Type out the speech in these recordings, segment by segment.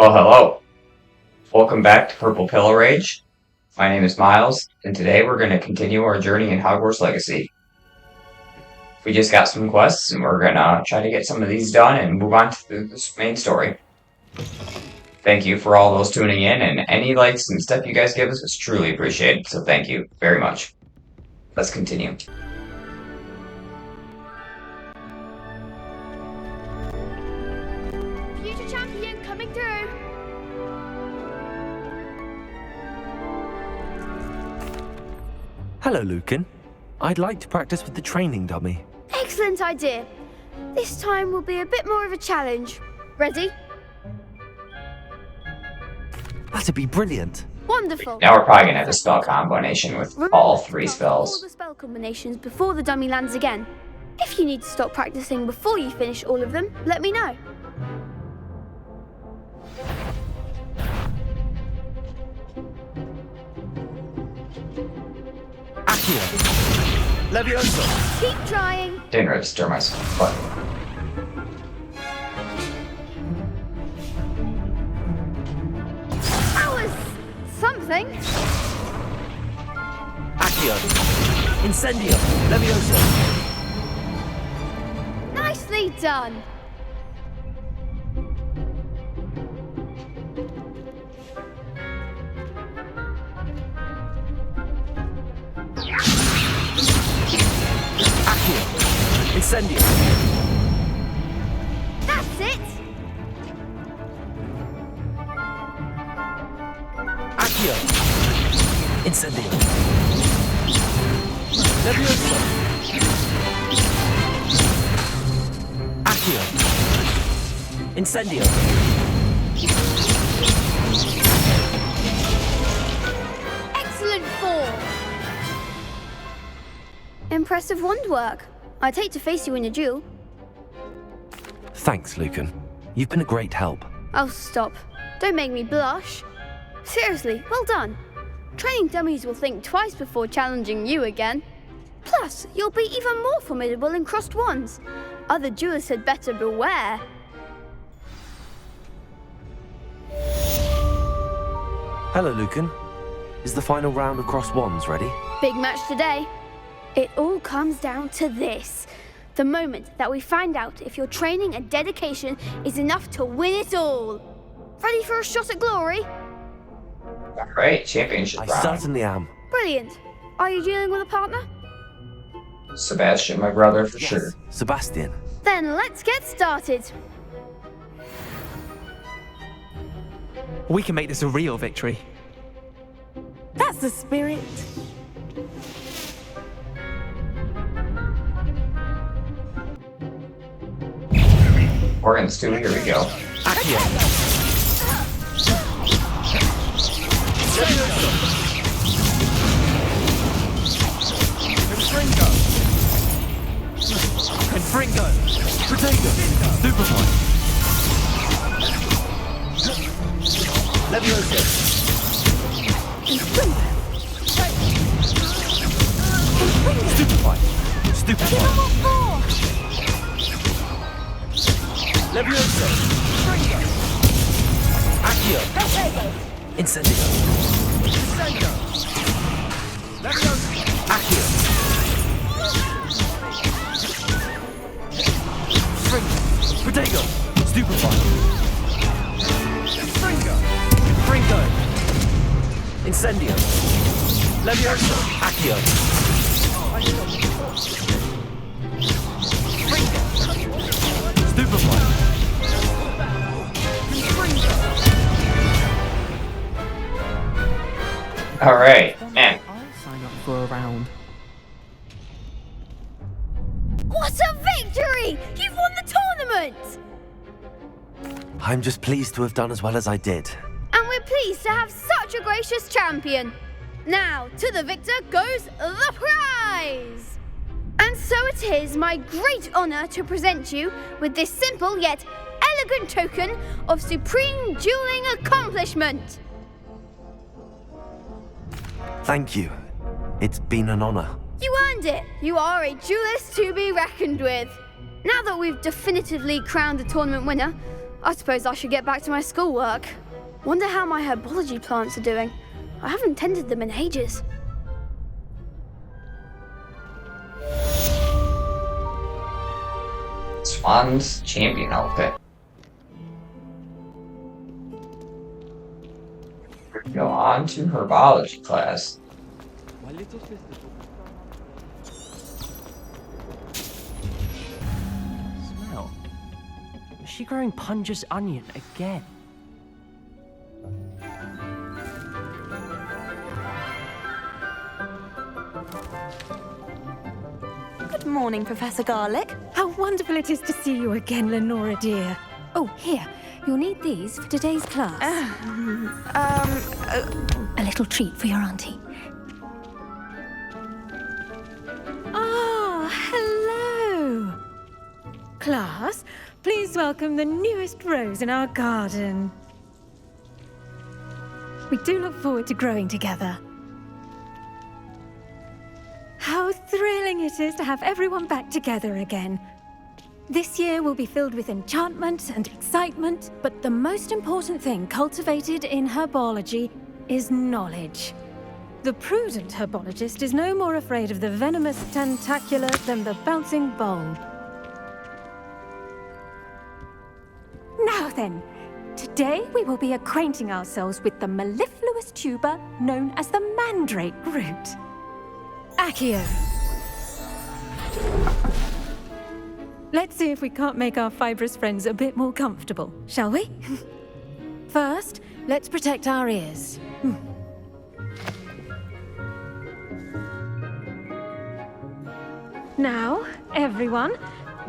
Well, hello. Welcome back to Purple Pillow Rage. My name is Miles, and today we're going to continue our journey in Hogwarts Legacy. We just got some quests, and we're going to try to get some of these done and move on to the main story. Thank you for all those tuning in, and any likes and stuff you guys give us is truly appreciated, so thank you very much. Let's continue. Future champion coming through. Hello, Lucan. I'd like to practice with the training dummy. Excellent idea. This time will be a bit more of a challenge. Ready? That'd be brilliant. Wonderful. Now we're probably going to have a spell combination with Remember all to three start all spells. the spell combinations before the dummy lands again. If you need to stop practicing before you finish all of them, let me know. Accio. Levioso. Keep trying. Didn't register myself, but That was something. Accio. Incendio. Levioso. Nicely done. Accio. Incendio. That's it. Accio. Incendio. Levioso. Accio. Incendio. Excellent form. Impressive wand work. I'd hate to face you in a duel. Thanks, Lucan. You've been a great help. Oh, stop. Don't make me blush. Seriously, well done. Training dummies will think twice before challenging you again. Plus, you'll be even more formidable in crossed wands. Other duelists had better beware. Hello, Lucan. Is the final round of crossed wands ready? Big match today. It all comes down to this. The moment that we find out if your training and dedication is enough to win it all. Ready for a shot at glory? alright, championship I round. certainly am. Brilliant. Are you dealing with a partner? Sebastian, my brother, for sure. Sebastian. Then let's get started. We can make this a real victory. That's the spirit. Organs too, here we go. Accio. Confringo! Potato. Superfly. Levioso. Stupefy. Stupefy. Levioso. Accio. Incendio. Accio. Potato. Stupefy. Fringo. Incendio. Levioso. Accio. Stupefy. Alright, man. I'll sign up for a round. What a victory! You've won the tournament! I'm just pleased to have done as well as I did. And we're pleased to have such a gracious champion. Now, to the victor goes the prize! And so it is my great honor to present you with this simple yet elegant token of supreme dueling accomplishment. Thank you. It's been an honor. You earned it. You are a duelist to be reckoned with. Now that we've definitively crowned the tournament winner, I suppose I should get back to my schoolwork. Wonder how my herbology plants are doing. I haven't tended them in ages. Swan's champion outfit. Go on to herbology class. Smell. Is she growing Punja's onion again? Good morning, Professor Garlic. How wonderful it is to see you again, Lenora dear. Oh, here. You'll need these for today's class. A little treat for your auntie. Ah, hello. Class, please welcome the newest rose in our garden. We do look forward to growing together. How thrilling it is to have everyone back together again. This year will be filled with enchantment and excitement, but the most important thing cultivated in herbology is knowledge. The prudent herbologist is no more afraid of the venomous tentacula than the bouncing bulb. Now then, today we will be acquainting ourselves with the mellifluous tuber known as the mandrake root. Accio. Let's see if we can't make our fibrous friends a bit more comfortable, shall we? First, let's protect our ears. Now, everyone,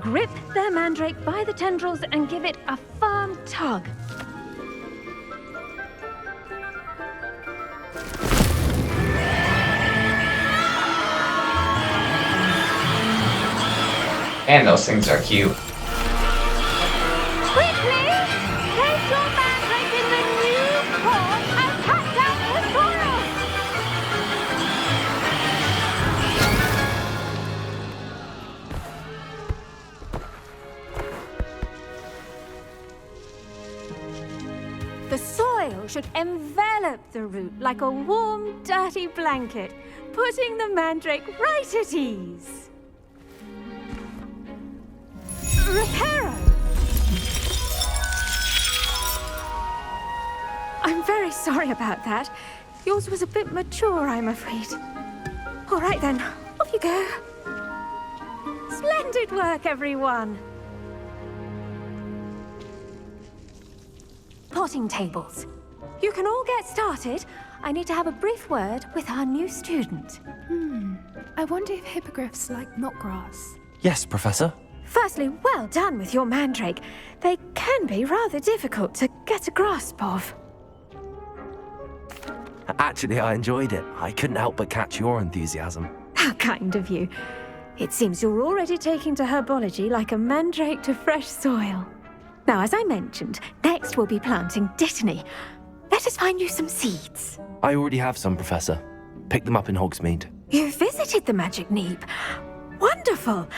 grip their mandrake by the tendrils and give it a firm tug. And those things are cute. Quickly! Place your mandrake in the new pot and cut down the soil! The soil should envelop the root like a warm, dirty blanket, putting the mandrake right at ease. Reparo! I'm very sorry about that. Yours was a bit mature, I'm afraid. All right then, off you go. Splendid work, everyone. Potting tables. You can all get started. I need to have a brief word with our new student. I wonder if hippogriffs like knotgrass. Yes, Professor. Firstly, well done with your mandrake. They can be rather difficult to get a grasp of. Actually, I enjoyed it. I couldn't help but catch your enthusiasm. How kind of you. It seems you're already taking to herbology like a mandrake to fresh soil. Now, as I mentioned, next we'll be planting dittany. Let us find you some seeds. I already have some, Professor. Picked them up in Hogsmeade. You visited the Magic Neep. Wonderful!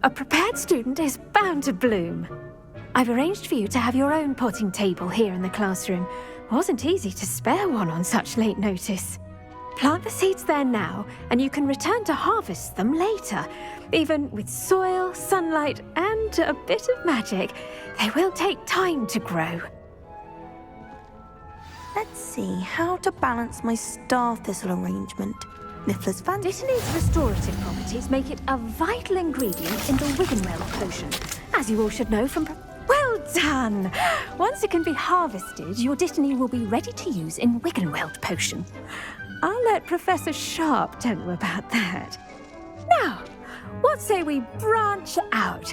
A prepared student is bound to bloom. I've arranged for you to have your own potting table here in the classroom. Wasn't easy to spare one on such late notice. Plant the seeds there now, and you can return to harvest them later. Even with soil, sunlight, and a bit of magic, they will take time to grow. Let's see how to balance my star thistle arrangement. Niffler's fancy. Dittany's restorative properties make it a vital ingredient in the Wiggenweld potion, as you all should know from... Well done! Once it can be harvested, your Dittany will be ready to use in Wiggenweld potion. I'll let Professor Sharp tell you about that. Now, what say we branch out?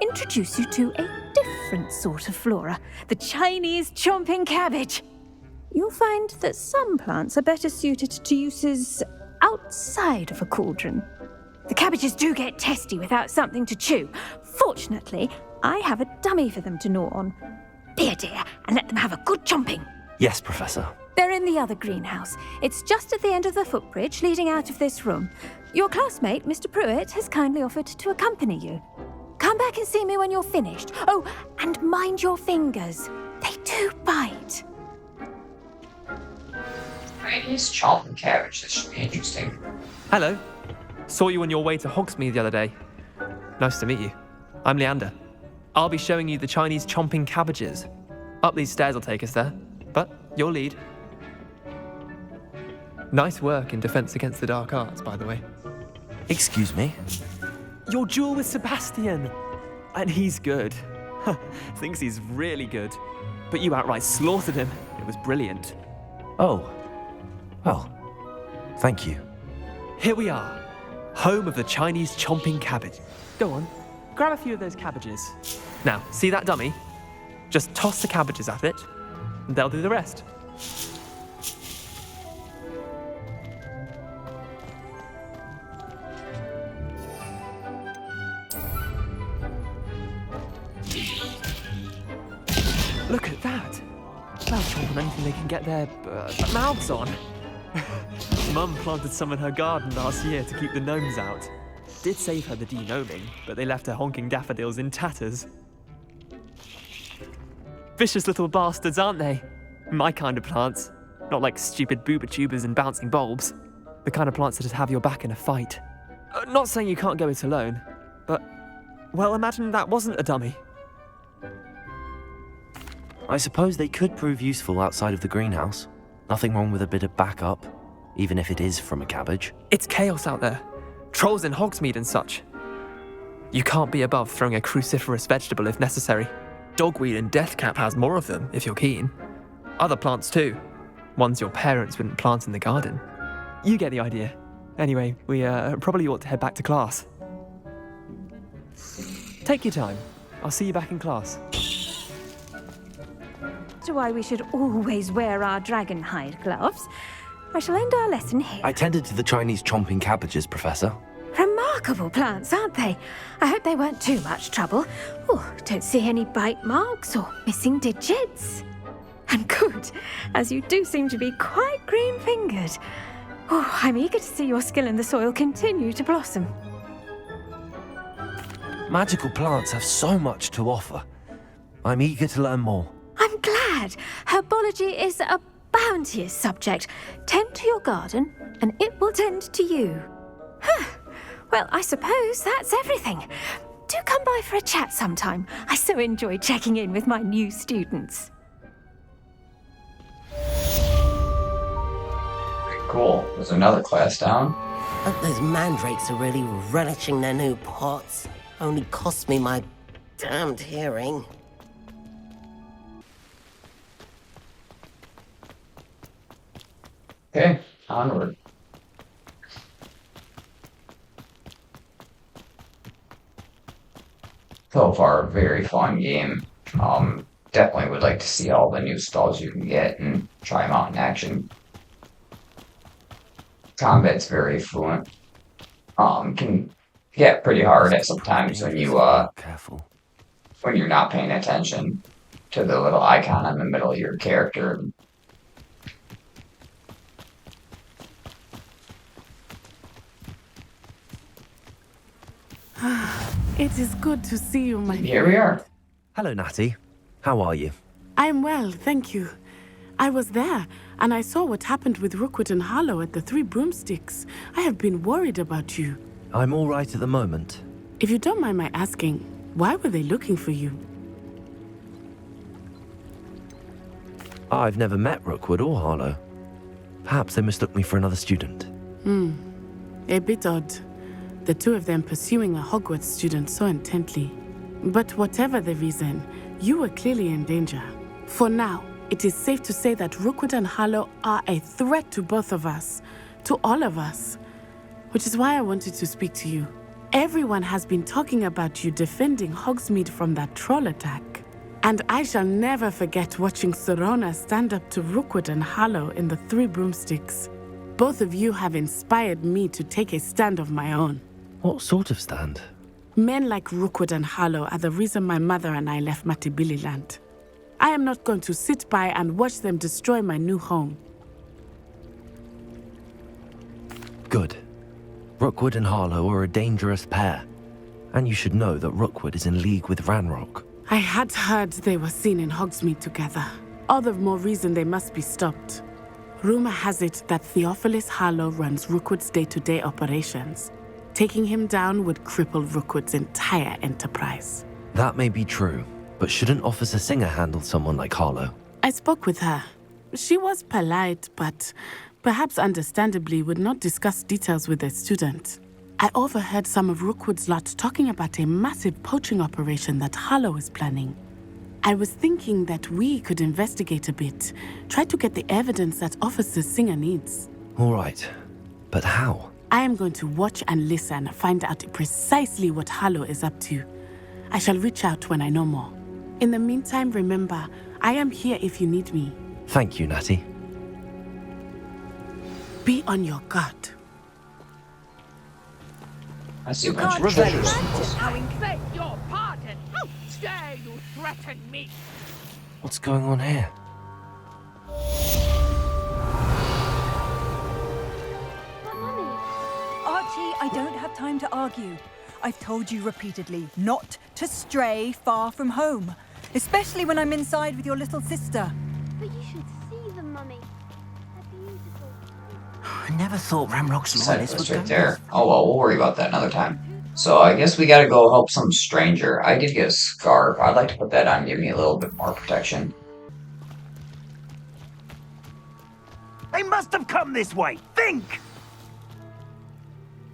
Introduce you to a different sort of flora, the Chinese chomping cabbage. You'll find that some plants are better suited to uses outside of a cauldron. The cabbages do get testy without something to chew. Fortunately, I have a dummy for them to gnaw on. Be a dear and let them have a good chomping. Yes, Professor. They're in the other greenhouse. It's just at the end of the footbridge leading out of this room. Your classmate, Mr. Pruitt, has kindly offered to accompany you. Come back and see me when you're finished. Oh, and mind your fingers. They do bite. Chinese chopping cabbage. This should be interesting. Hello. Saw you on your way to Hogsmeade the other day. Nice to meet you. I'm Leander. I'll be showing you the Chinese chomping cabbages. Up these stairs will take us there, but you'll lead. Nice work in Defense Against the Dark Arts, by the way. Excuse me? Your duel with Sebastian! And he's good. Thinks he's really good. But you outright slaughtered him. It was brilliant. Oh. Well, thank you. Here we are. Home of the Chinese chomping cabbage. Go on, grab a few of those cabbages. Now, see that dummy? Just toss the cabbages at it, and they'll do the rest. Look at that. They'll chomp on anything they can get their mouths on. Mum planted some in her garden last year to keep the gnomes out. Did save her the de-gnoming, but they left her honking daffodils in tatters. Vicious little bastards, aren't they? My kind of plants. Not like stupid booba tubers and bouncing bulbs. The kind of plants that just have your back in a fight. Not saying you can't go it alone, but, well, imagine that wasn't a dummy. I suppose they could prove useful outside of the greenhouse. Nothing wrong with a bit of backup, even if it is from a cabbage. It's chaos out there. Trolls in Hogsmeade and such. You can't be above throwing a cruciferous vegetable if necessary. Dogweed and deathcap has more of them, if you're keen. Other plants too. Ones your parents wouldn't plant in the garden. You get the idea. Anyway, we probably ought to head back to class. Take your time. I'll see you back in class. That's why we should always wear our dragon hide gloves. I shall end our lesson here. I tended to the Chinese chomping cabbages, Professor. Remarkable plants, aren't they? I hope they weren't too much trouble. Oh, don't see any bite marks or missing digits. And good, as you do seem to be quite green-fingered. Oh, I'm eager to see your skill in the soil continue to blossom. Magical plants have so much to offer. I'm eager to learn more. I'm glad. Herbology is a bounteous subject. Tend to your garden, and it will tend to you. Huh. Well, I suppose that's everything. Do come by for a chat sometime. I so enjoy checking in with my new students. Cool. There's another class down. Hope those mandrakes are really relishing their new pots. Only cost me my damned hearing. Okay, onward. So far, very fun game. Definitely would like to see all the new stalls you can get and try them out in action. Combat's very fluent. Can get pretty hard at sometimes when you Careful. when you're not paying attention to the little icon in the middle of your character. It is good to see you, my Here we are. Hello, Natty. How are you? I'm well, thank you. I was there, and I saw what happened with Rookwood and Harlow at the Three Broomsticks. I have been worried about you. I'm all right at the moment. If you don't mind my asking, why were they looking for you? I've never met Rookwood or Harlow. Perhaps they mistook me for another student. A bit odd. The two of them pursuing a Hogwarts student so intently. But whatever the reason, you were clearly in danger. For now, it is safe to say that Rookwood and Harlow are a threat to both of us, to all of us. Which is why I wanted to speak to you. Everyone has been talking about you defending Hogsmeade from that troll attack. And I shall never forget watching Serona stand up to Rookwood and Harlow in the Three Broomsticks. Both of you have inspired me to take a stand of my own. What sort of stand? Men like Rookwood and Harlow are the reason my mother and I left Matibililand. I am not going to sit by and watch them destroy my new home. Good. Rookwood and Harlow are a dangerous pair. And you should know that Rookwood is in league with Ranrock. I had heard they were seen in Hogsmeade together. All the more reason they must be stopped. Rumor has it that Theophilus Harlow runs Rookwood's day-to-day operations. Taking him down would cripple Rookwood's entire enterprise. That may be true, but shouldn't Officer Singer handle someone like Harlow? I spoke with her. She was polite, but perhaps understandably would not discuss details with a student. I overheard some of Rookwood's lot talking about a massive poaching operation that Harlow is planning. I was thinking that we could investigate a bit, try to get the evidence that Officer Singer needs. All right, but how? I am going to watch and listen, find out precisely what Harlow is up to. I shall reach out when I know more. In the meantime, remember, I am here if you need me. Thank you, Natty. Be on your guard. I see a bunch of treasures. I beg your pardon. How dare you threaten me? What's going on here? Archie, I don't have time to argue. I've told you repeatedly not to stray far from home, especially when I'm inside with your little sister. But you should see them, Mummy. They're beautiful. I never thought Ramrock's Set loyalists this would right go there. Oh well, we'll worry about that another time. So I guess we gotta go help some stranger. I did get a scarf. I'd like to put that on, give me a little bit more protection. They must have come this way. Think!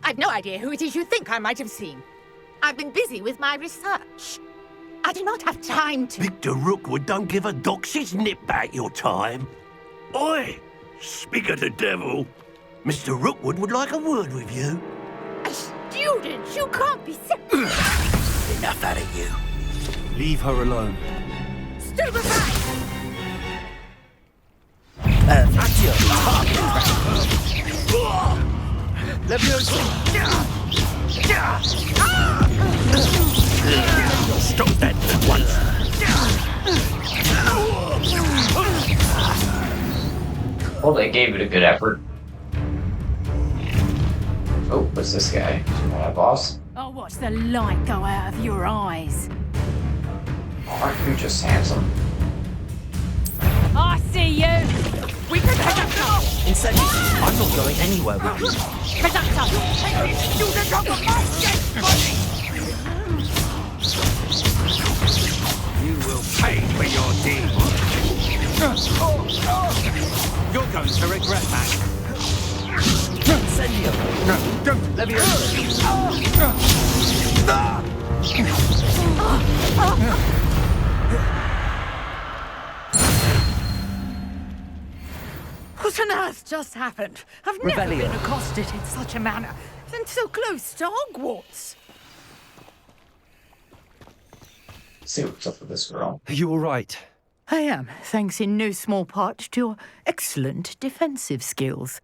I've no idea who it is you think I might have seen. I've been busy with my research. I do not have time to... Victor Rookwood don't give a doxy's nip back your time. Oi! Speak of the devil. Mr. Rookwood would like a word with you. A student? You can't be... Enough out of you. Leave her alone. Stupefy! Adieu. Stop that at once. Well, they gave it a good effort. Oh, what's this guy? Boss? I'll watch the light go out of your eyes. Aren't you just handsome? I see you! We can head up now! Incendies, I'm not going anywhere with you. Presenter! Take this student off of my dead body! You will pay for your deed. You're going to regret that. Incendio! No, don't! Leviosa! What on earth just happened? I've never Rebellion. been accosted in such a manner, and so close to Hogwarts. See what's up with this girl. Are you all right? I am, thanks in no small part to your excellent defensive skills.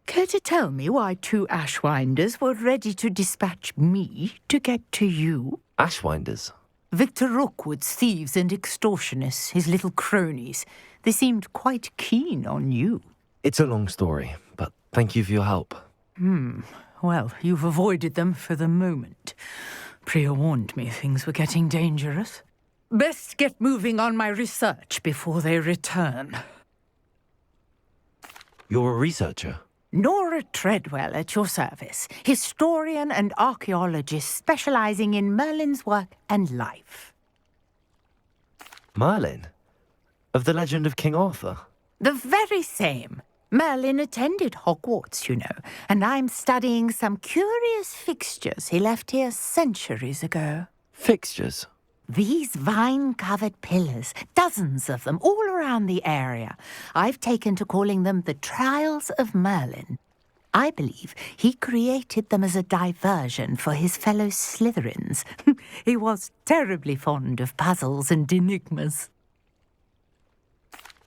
Care to tell me why two Ashwinders were ready to dispatch me to get to you? Ashwinders? Victor Rookwood's thieves and extortionists, his little cronies. They seemed quite keen on you. It's a long story, but thank you for your help. Well, you've avoided them for the moment. Priya warned me things were getting dangerous. Best get moving on my research before they return. You're a researcher? Nora Treadwell at your service, historian and archaeologist specializing in Merlin's work and life. Merlin? Of the legend of King Arthur? The very same. Merlin attended Hogwarts, you know, and I'm studying some curious fixtures he left here centuries ago. Fixtures? These vine-covered pillars, dozens of them, all around the area. I've taken to calling them the Trials of Merlin. I believe he created them as a diversion for his fellow Slytherins. He was terribly fond of puzzles and enigmas.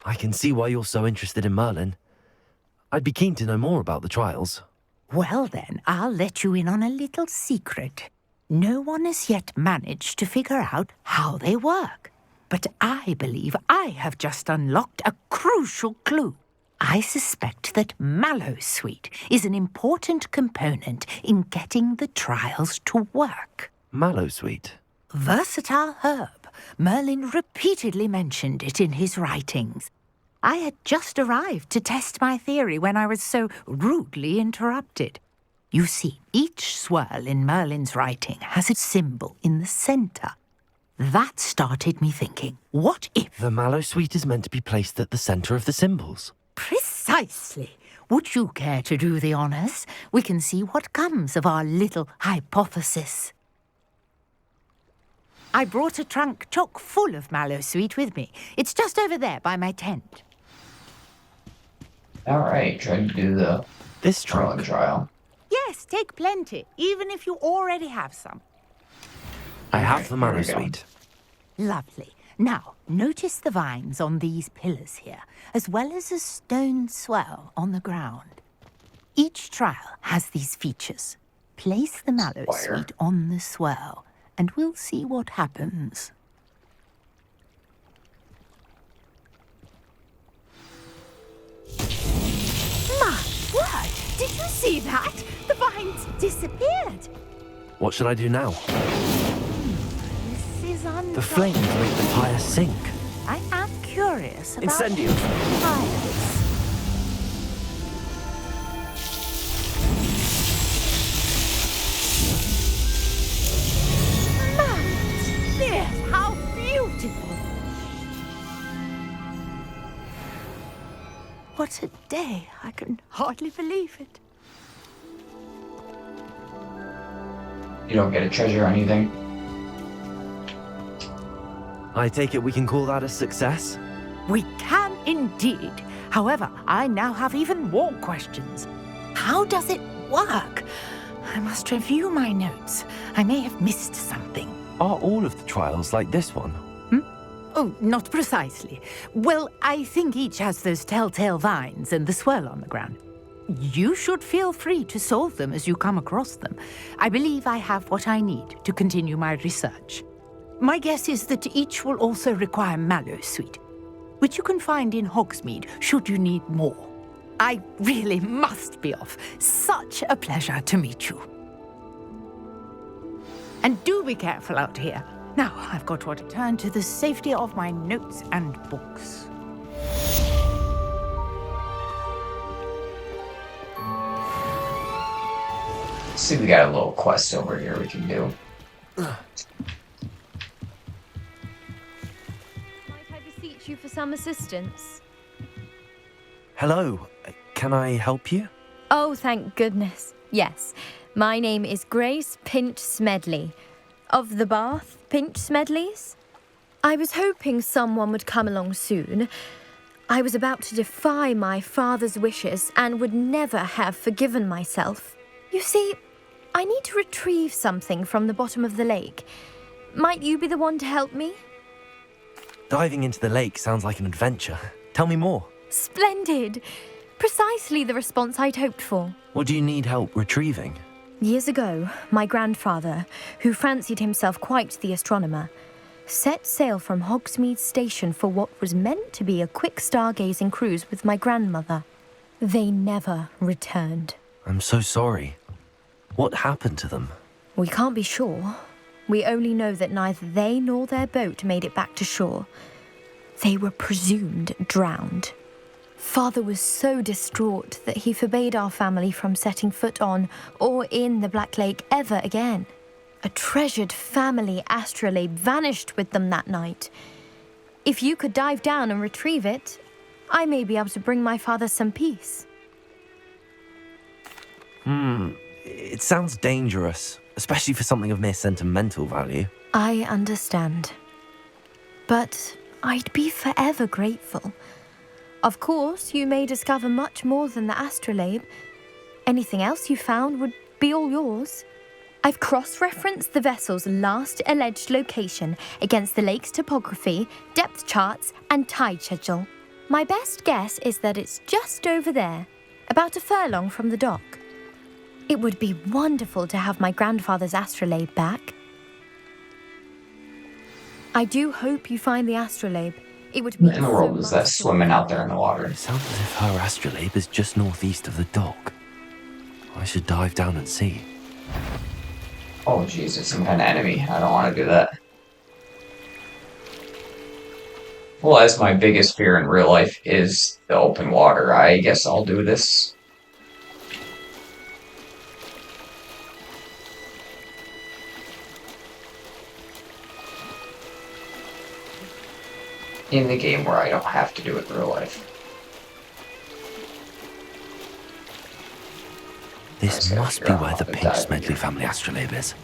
I can see why you're so interested in Merlin. I'd be keen to know more about the trials. Well then, I'll let you in on a little secret. No one has yet managed to figure out how they work. But I believe I have just unlocked a crucial clue. I suspect that Mallowsweet is an important component in getting the trials to work. Mallowsweet. Versatile herb. Merlin repeatedly mentioned it in his writings. I had just arrived to test my theory when I was so rudely interrupted. You see, each swirl in Merlin's writing has a symbol in the centre. That started me thinking, what if... The Mallowsweet is meant to be placed at the centre of the symbols. Precisely. Would you care to do the honours? We can see what comes of our little hypothesis. I brought a trunk chock full of Mallowsweet with me. It's just over there by my tent. Alright, trying to do the trial. Yes, take plenty, even if you already have some. I have the Mallowsweet. Lovely. Now, notice the vines on these pillars here, as well as a stone swell on the ground. Each trial has these features. Place the Mallowsweet on the swell, and we'll see what happens. My word! Did you see that? The vines disappeared. What should I do now? This is unfair. The flames make the fire sink. I am curious about Incendio. fires. Yes, how beautiful! What a day! I can hardly believe it. You don't get a treasure or anything? I take it we can call that a success? We can indeed. However, I now have even more questions. How does it work? I must review my notes. I may have missed something. Are all of the trials like this one? Oh, not precisely. Well, I think each has those telltale vines and the swirl on the ground. You should feel free to solve them as you come across them. I believe I have what I need to continue my research. My guess is that each will also require Mallowsweet, which you can find in Hogsmeade should you need more. I really must be off. Such a pleasure to meet you. And do be careful out here. Now, I've got to return to the safety of my notes and books. Let's see, we got a little quest over here we can do. Might I beseech you for some assistance? Hello, can I help you? Oh, thank goodness. Yes, my name is Grace Pinch Smedley, of the Bath Pinch Smedleys. I was hoping someone would come along soon. I was about to defy my father's wishes and would never have forgiven myself. You see, I need to retrieve something from the bottom of the lake. Might you be the one to help me? Diving into the lake sounds like an adventure. Tell me more. Splendid! Precisely the response I'd hoped for. What do you need help retrieving? Years ago, my grandfather, who fancied himself quite the astronomer, set sail from Hogsmeade Station for what was meant to be a quick stargazing cruise with my grandmother. They never returned. I'm so sorry. What happened to them? We can't be sure. We only know that neither they nor their boat made it back to shore. They were presumed drowned. Father was so distraught that he forbade our family from setting foot on or in the Black Lake ever again. A treasured family astrolabe vanished with them that night. If you could dive down and retrieve it, I may be able to bring my father some peace. It sounds dangerous, especially for something of mere sentimental value. I understand. But I'd be forever grateful. Of course, you may discover much more than the astrolabe. Anything else you found would be all yours. I've cross-referenced the vessel's last alleged location against the lake's topography, depth charts, and tide schedule. My best guess is that it's just over there, about a furlong from the dock. It would be wonderful to have my grandfather's astrolabe back. I do hope you find the astrolabe. It would What in the world is that swimming out there in the water? It sounds as if her astrolabe is just northeast of the dock. I should dive down and see. Oh jeez, it's some kind of enemy. I don't want to do that. Well, as my biggest fear in real life is the open water, I guess I'll do this. In the game where I don't have to do it in real life. This must be where the pink Smedley family astrolabe is.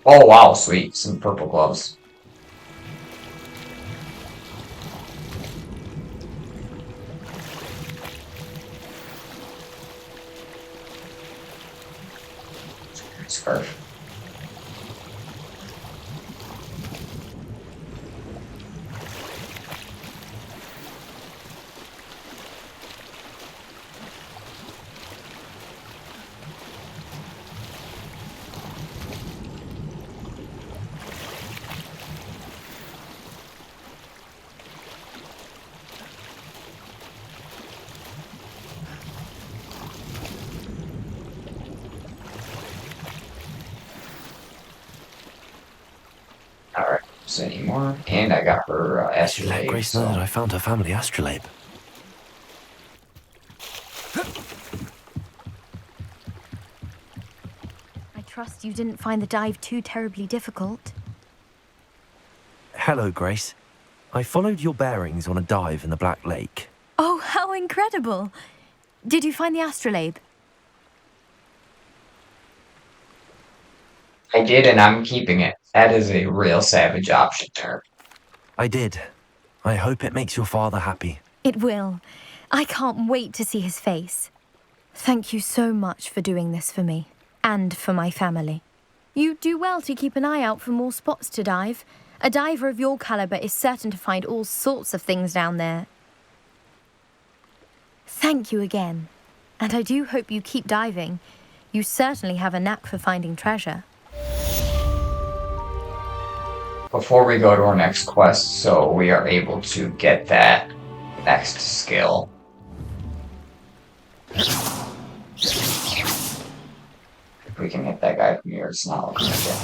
Oh wow, sweet. Some purple gloves. Scarf. Alright, so any more? And I got her I should let astrolabe. Grace know that I found her family astrolabe. I trust you didn't find the dive too terribly difficult. Hello, Grace. I followed your bearings on a dive in the Black Lake. Oh, how incredible! Did you find the astrolabe? I did, and I'm keeping it. That is a real savage option there. I did. I hope it makes your father happy. It will. I can't wait to see his face. Thank you so much for doing this for me, and for my family. You do well to keep an eye out for more spots to dive. A diver of your caliber is certain to find all sorts of things down there. Thank you again. And I do hope you keep diving. You certainly have a knack for finding treasure. Before we go to our next quest, so we are able to get that next skill. If we can hit that guy from here, it's not looking like it.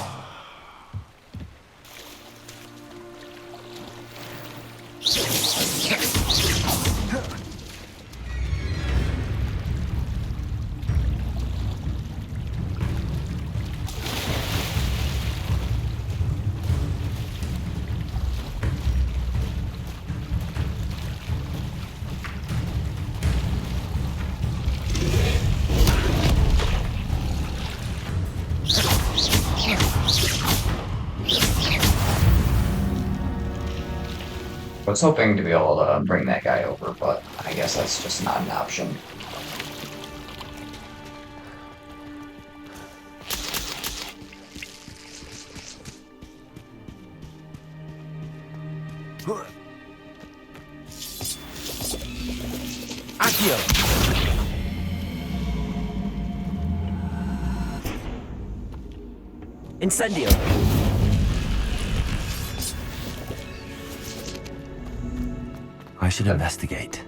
I was hoping to be able to bring that guy over, but I guess that's just not an option. Accio! Incendio! I should investigate.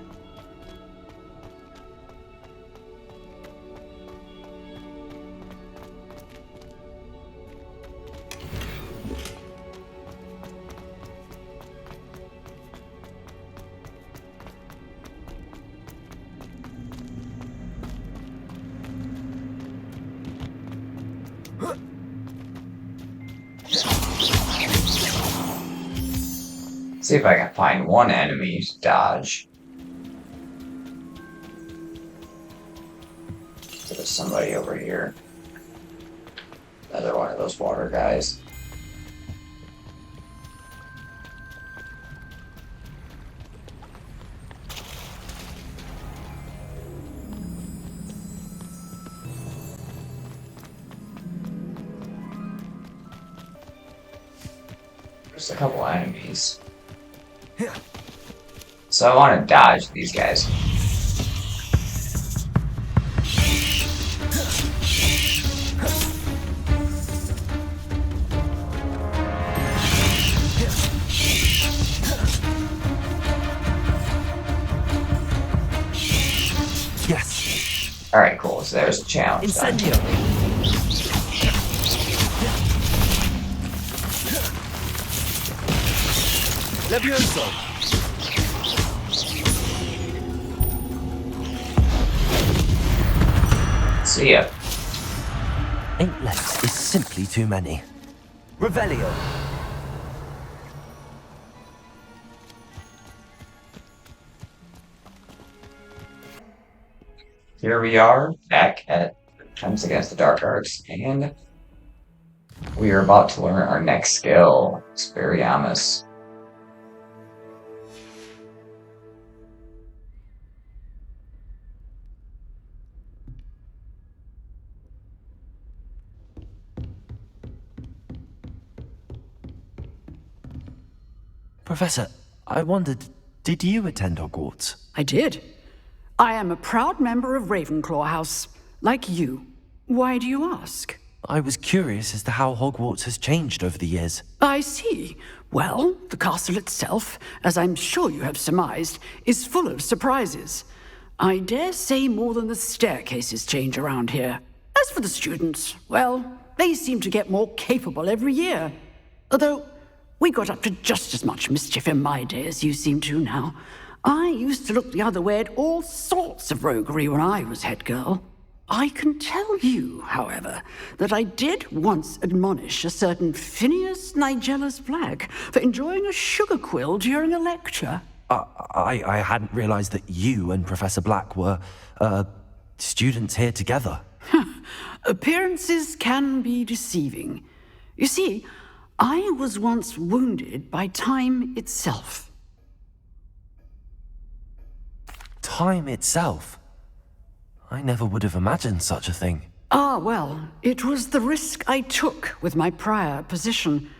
See if I can find one enemy to dodge. There's somebody over here. Another one of those water guys. There's a couple enemies. So I want to dodge these guys. So there's a challenge then. Levioso! See ya. 8 less is simply too many. Revelio! Here we are, back at Attempts Against the Dark Arts, and we are about to learn our next skill, Expelliarmus. Professor, I wondered, did you attend Hogwarts? I did. I am a proud member of Ravenclaw House, like you. Why do you ask? I was curious as to how Hogwarts has changed over the years. I see. Well, the castle itself, as I'm sure you have surmised, is full of surprises. I dare say more than the staircases change around here. As for the students, well, they seem to get more capable every year. Although, we got up to just as much mischief in my day as you seem to now. I used to look the other way at all sorts of roguery when I was head girl. I can tell you, however, that I did once admonish a certain Phineas Nigellus Black for enjoying a sugar quill during a lecture. I hadn't realized that you and Professor Black were, students here together. Appearances can be deceiving. You see, I was once wounded by time itself. Time itself? I never would have imagined such a thing. Ah, well, it was the risk I took with my prior position.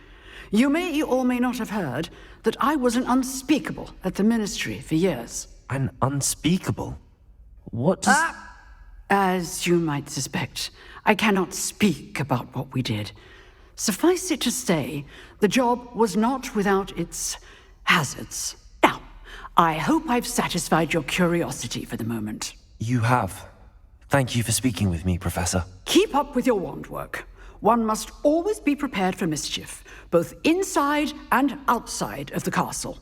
You may or may not have heard that I was an unspeakable at the Ministry for years. An unspeakable? What does... As you might suspect, I cannot speak about what we did. Suffice it to say, the job was not without its hazards. Now, I hope I've satisfied your curiosity for the moment. You have. Thank you for speaking with me, Professor. Keep up with your wand work. One must always be prepared for mischief, both inside and outside of the castle.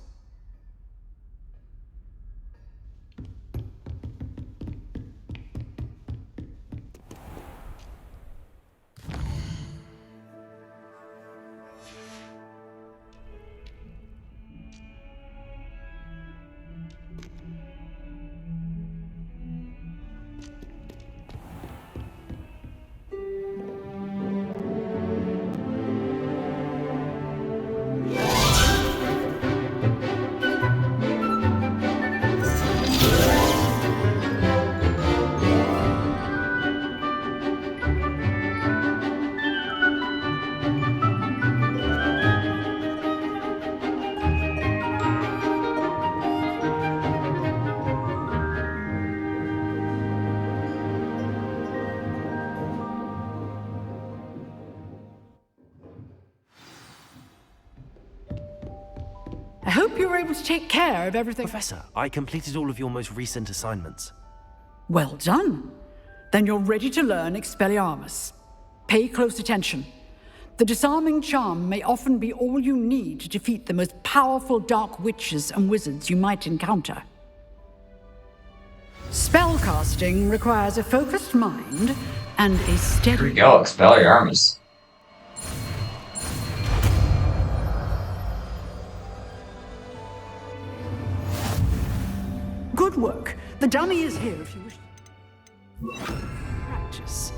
I hope you were able to take care of everything. Professor, I completed all of your most recent assignments. Well done. Then you're ready to learn Expelliarmus. Pay close attention. The disarming charm may often be all you need to defeat the most powerful dark witches and wizards you might encounter. Spellcasting requires a focused mind and a steady... Here we go, Expelliarmus. Good work. The dummy is here if you wish. Practice.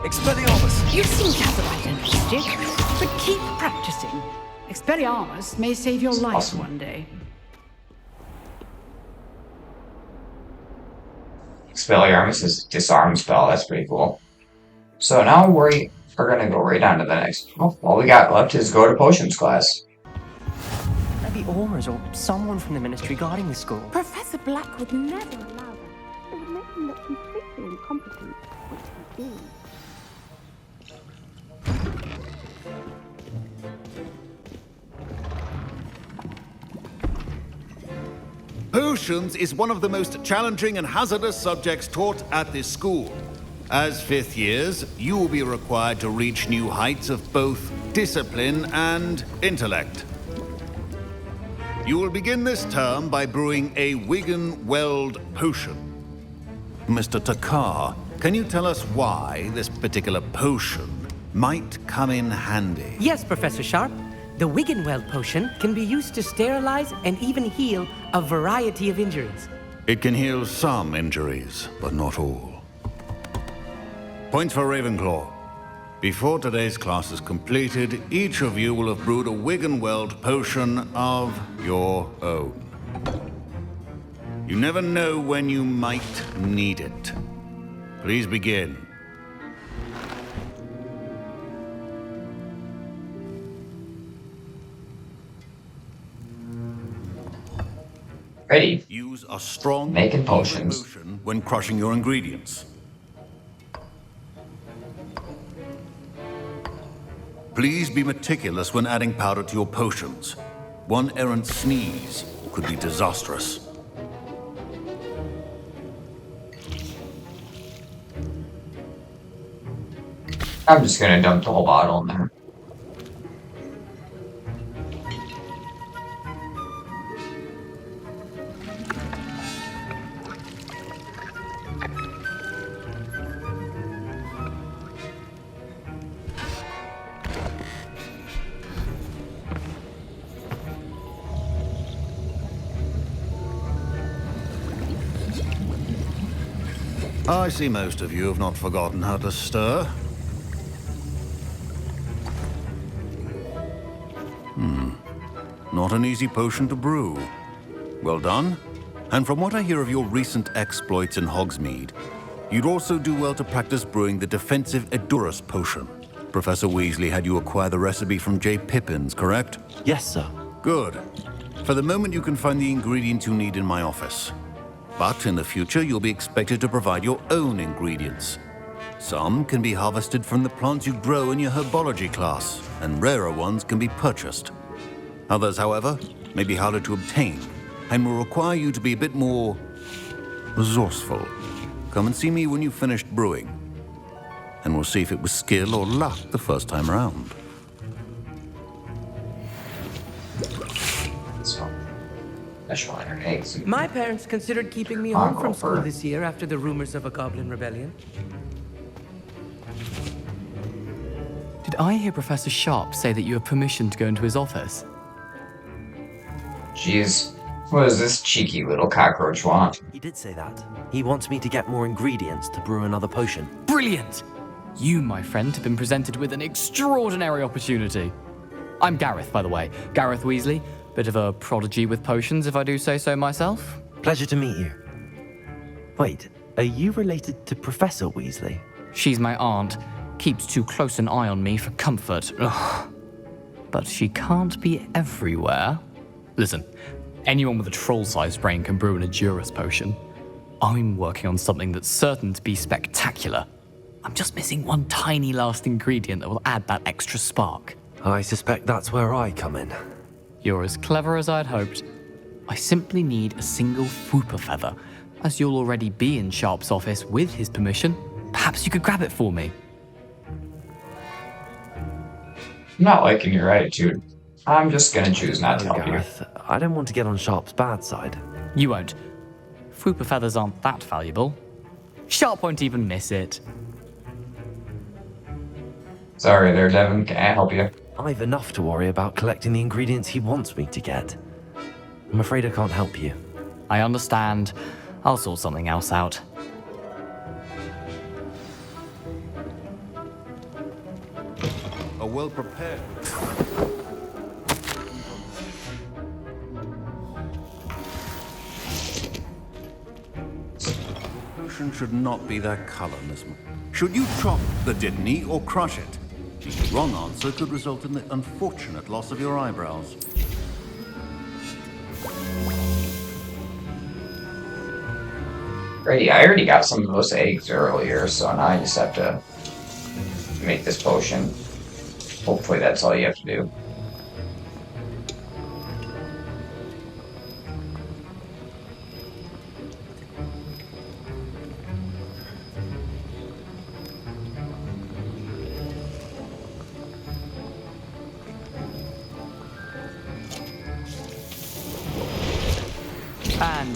Expelliarmus! You seem to have the right end of the stick, but keep practicing. Expelliarmus may save your life awesome. one day. Expelliarmus is a disarm spell, that's pretty cool. So now we're gonna go right on to the next. Oh, all we got left is go to potions class. Maybe Ormers or someone from the Ministry guarding the school. Professor Black would never allow that. It would make him look completely incompetent, which he is. Who Potions is one of the most challenging and hazardous subjects taught at this school. As fifth years, you will be required to reach new heights of both discipline and intellect. You will begin this term by brewing a Wiggenweld potion. Mr. Takar, can you tell us why this particular potion might come in handy? Yes, Professor Sharp. The Wiggenweld potion can be used to sterilize and even heal a variety of injuries. It can heal some injuries, but not all. Points for Ravenclaw. Before today's class is completed, each of you will have brewed a Wiggenweld potion of your own. You never know when you might need it. Please begin. Ready. Use a strong Making potions. motion when crushing your ingredients. Please be meticulous when adding powder to your potions. One errant sneeze could be disastrous. I'm just gonna dump the whole bottle in there. I see most of you have not forgotten how to stir. Not an easy potion to brew. Well done. And from what I hear of your recent exploits in Hogsmeade, you'd also do well to practice brewing the defensive Edurus potion. Professor Weasley had you acquire the recipe from J. Pippins, correct? Yes, sir. Good. For the moment, you can find the ingredients you need in my office. But in the future, you'll be expected to provide your own ingredients. Some can be harvested from the plants you grow in your Herbology class, and rarer ones can be purchased. Others, however, may be harder to obtain, and will require you to be a bit more resourceful. Come and see me when you've finished brewing, and we'll see if it was skill or luck the first time around. My parents considered keeping me home from school this year after the rumors of a goblin rebellion. Did I hear Professor Sharp say that you have permission to go into his office? Jeez, what does this cheeky little cockroach want? He did say that. He wants me to get more ingredients to brew another potion. Brilliant! You, my friend, have been presented with an extraordinary opportunity. I'm Gareth, by the way. Gareth Weasley. Bit of a prodigy with potions, if I do say so myself. Pleasure to meet you. Wait, are you related to Professor Weasley? She's my aunt. Keeps too close an eye on me for comfort. Ugh. But she can't be everywhere. Listen, anyone with a troll-sized brain can brew an Edurus potion. I'm working on something that's certain to be spectacular. I'm just missing one tiny last ingredient that will add that extra spark. I suspect that's where I come in. You're as clever as I'd hoped. I simply need a single Fwooper feather. As you'll already be in Sharp's office with his permission, perhaps you could grab it for me. I'm not liking your attitude. I'm just gonna choose not to help Gareth, I don't want to get on Sharp's bad side. You won't. Fwooper feathers aren't that valuable. Sharp won't even miss it. Sorry there, Devin. Can I help you? I've enough to worry about collecting the ingredients he wants me to get. I'm afraid I can't help you. I understand. I'll sort something else out. A well-prepared... potion should not be that color, Miss Should you chop the Dittany or crush it? The wrong answer could result in the unfortunate loss of your eyebrows. Ready, I already got some of those eggs earlier, so now I just have to make this potion. Hopefully that's all you have to do.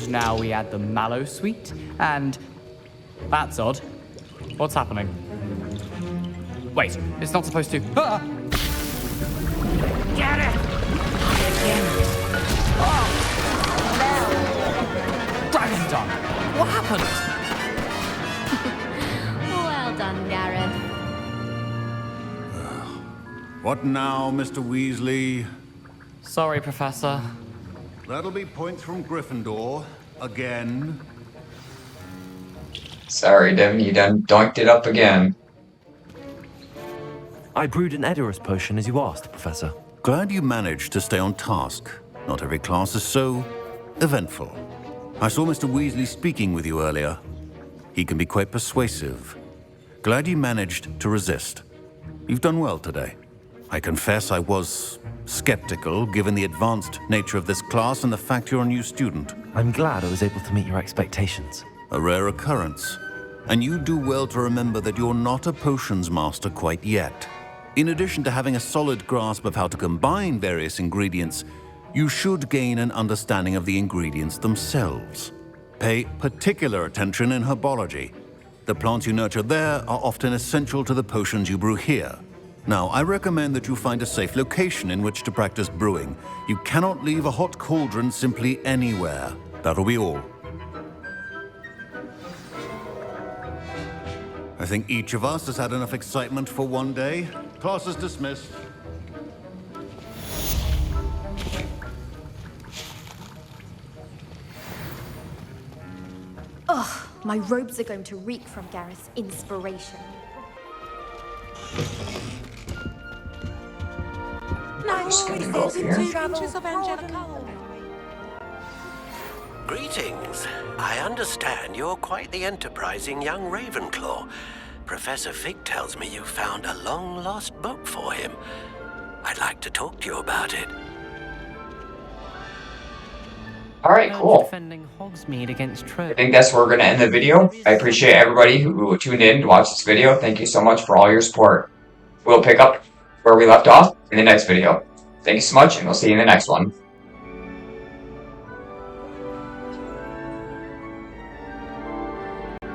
now we add the mallow sweet, and... That's odd. What's happening? Wait, it's not supposed to... Ah! Get it! Dragon Tongue! What happened? Well done, Gareth. What now, Mr. Weasley? Sorry, Professor. That'll be points from Gryffindor. Again. Sorry, Devin, you done doinked it up again. I brewed an Edurus potion as you asked, Professor. Glad you managed to stay on task. Not every class is so eventful. I saw Mr. Weasley speaking with you earlier. He can be quite persuasive. Glad you managed to resist. You've done well today. I confess I was skeptical, given the advanced nature of this class and the fact you're a new student. I'm glad I was able to meet your expectations. A rare occurrence. And you do well to remember that you're not a potions master quite yet. In addition to having a solid grasp of how to combine various ingredients, you should gain an understanding of the ingredients themselves. Pay particular attention in herbology. The plants you nurture there are often essential to the potions you brew here. Now, I recommend that you find a safe location in which to practice brewing. You cannot leave a hot cauldron simply anywhere. That'll be all. I think each of us has had enough excitement for one day. Class is dismissed. Ugh, my robes are going to reek from Gareth's inspiration. Just gonna go up here. Greetings. I understand you're quite the enterprising young Ravenclaw. Professor Fig tells me you found a long-lost book for him. I'd like to talk to you about it. Alright, cool. Defending Hogsmeade against I think that's where we're going to end the video. I appreciate everybody who tuned in to watch this video. Thank you so much for all your support. We'll pick up where we left off in the next video. Thank you so much, and we'll see you in the next one.